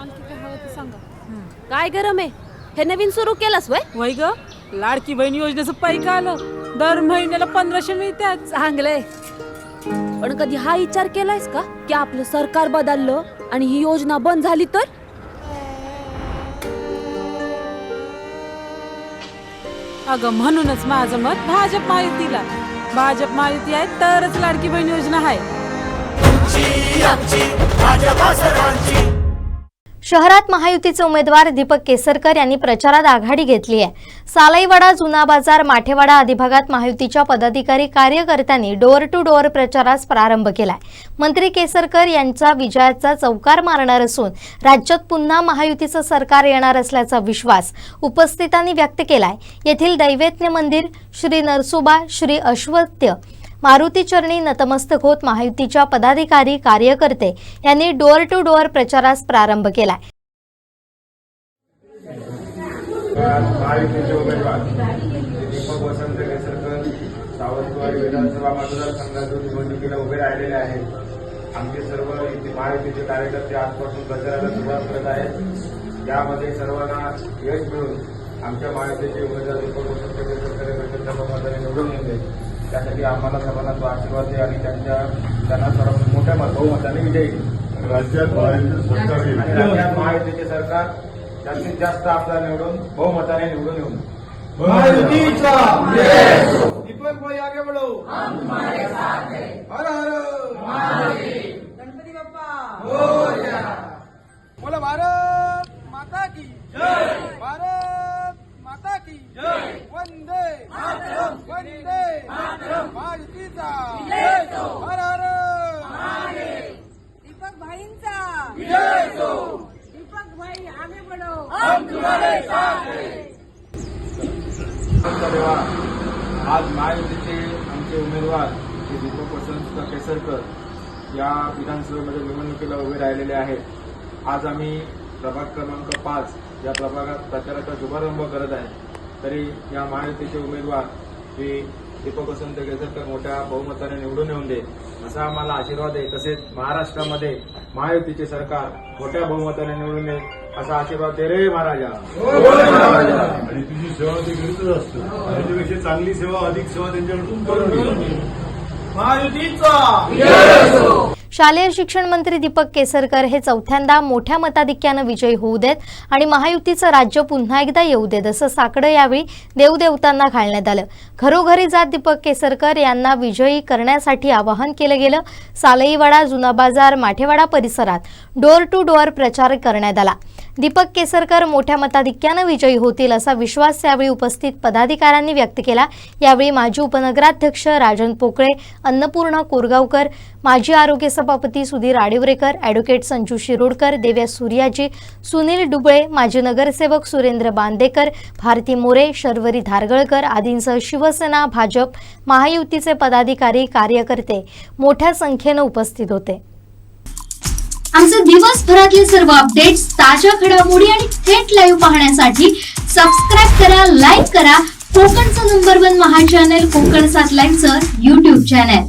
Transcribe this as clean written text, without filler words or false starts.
आणखी काय हवं ते सांगा. काय गरम आहे? हे नवीन सुरू केलंस वय? वय ग, लाडकी बहीण योजनेचं पैक आलं. दर महिन्याला 1500 मिळतात. चांगलंय. पण कधी हा विचार केलायस का की आपलं सरकार बदललं आणि ही योजना बंद झाली तर? अगं म्हणूनच माझं मत भाजप महायुतीला. भाजप महायुती आहे तरच लाडकी बहीण योजना आहे. शहरात महायुतीचे उमेदवार दीपक केसरकर यांनी प्रचारात आघाडी घेतली आहे. सालाईवाडा, जुना बाजार, माठेवाडा आदी भागात महायुतीच्या पदाधिकारी कार्यकर्त्यांनी डोअर टू डोअर प्रचारास प्रारंभ केलाय. मंत्री केसरकर यांचा विजयाचा चौकार मारणार असून राज्यात पुन्हा महायुतीचं सरकार येणार असल्याचा विश्वास उपस्थितांनी व्यक्त केलाय. येथील दैवेत्य मंदिर, श्री नरसोबा, श्री अश्वत्य मारुती चरणी नतमस्तक होत महायुतीच्या पदाधिकारी कार्यकर्ते यांनी डोअर टू डोअर प्रचारास प्रारंभ केलाय. महायुतीचे उमेदवार दीपक वसंत केसरकर सावंतवाडी विधानसभा मतदारसंघातून निवडणुकीला उभे राहिलेले आहेत. आमचे सर्व महायुतीचे कार्यकर्ते आजपासून प्रचाराला सुरुवात करत आहेत. यामध्ये सर्वांना यश मिळून आमच्या महायुतीचे उमेदवार दीपक वसंत केसरकर हे प्रचंड बहुमताने निवडून येते. त्यासाठी आम्हाला सर्वांना तो आशीर्वाद द्या आणि त्यांना सर्वात मोठ्या बहुमताने विजयी राज्यात महायुतीचे सरकार जास्तीत जास्त आपला निवडून बहुमताने निवडून येऊन दीपक भाई आगे बढ़ो, हम तुम्हारे साथ हैं, हर हर गणपति बप्पा मोरया. बोलो भारत माता की जय, भारत माता की जय, वंदे मातरम, वंदे मातरम, मारुतीचा विजय हो, हर हर महादेव. दीपक भाईंचा विजय हो, दीपक भाई आगे बढ़ो, हम तुम्हारे साथ हैं. आज महायुतीचे आमचे उमेदवार श्री दीपक वसंत केसरकर या विधानसभेमध्ये निवडणुकीला उभे राहिलेले आहेत. आज आम्ही प्रभाग क्रमांक 5 या प्रभागात प्रचाराचा शुभारंभ करत आहे. तरी या महायुतीचे उमेदवार श्री दीपक वसंत केसरकर मोठ्या बहुमताने निवडून येऊन दे असा आम्हाला आशीर्वाद आहे. तसेच महाराष्ट्रामध्ये महायुतीचे सरकार मोठ्या बहुमताने निवडून येईल असा आशीर्वाद दे रे महाराजा. आणि तुझी सेवा ते करीतच असतं. त्याच्यापेक्षा चांगली सेवा, अधिक सेवा त्यांच्याकडून करून महायुतीचा. शालेय शिक्षण मंत्री दीपक केसरकर हे चौथ्यांदा मोठ्या मताधिक्यानं विजयी होऊ देत आणि महायुतीचं राज्य पुन्हा एकदा येऊ देत असं साकडं यावेळी देवदेवतांना घालण्यात आलं. घरोघरी जात दीपक केसरकर यांना विजयी करण्यासाठी आवाहन केलं गेलं. सालईवाडा, जुना बाजार, माठेवाडा परिसरात डोअर टू डोअर प्रचार करण्यात आला. दीपक केसरकर मोठ्या मताधिक्यानं विजयी होतील असा विश्वास यावेळी उपस्थित पदाधिकाऱ्यांनी व्यक्त केला. यावेळी माजी उपनगराध्यक्ष राजन पोकळे, अन्नपूर्णा कोरगावकर, माजी आरोग्य सभापती सुधीर आडिवरेकर, ॲडव्होकेट संजू शिरोडकर, देव्या सूर्याजी, सुनील डुबळे, माजी नगरसेवक सुरेंद्र बांदेकर, भारती मोरे, शर्वरी धारगळकर आदींसह शिवसेना, भाजप, महायुतीचे पदाधिकारी कार्यकर्ते मोठ्या संख्येनं उपस्थित होते. आमचे दिवसभरातले सर्व अपडेट्स, ताज्या घडामोडी आणि थेट लाईव्ह पाहण्यासाठी सबस्क्राईब करा, लाईक करा कोकणचं नंबर 1 महा चॅनल कोकण 7 लाईव्हचं YouTube चॅनल.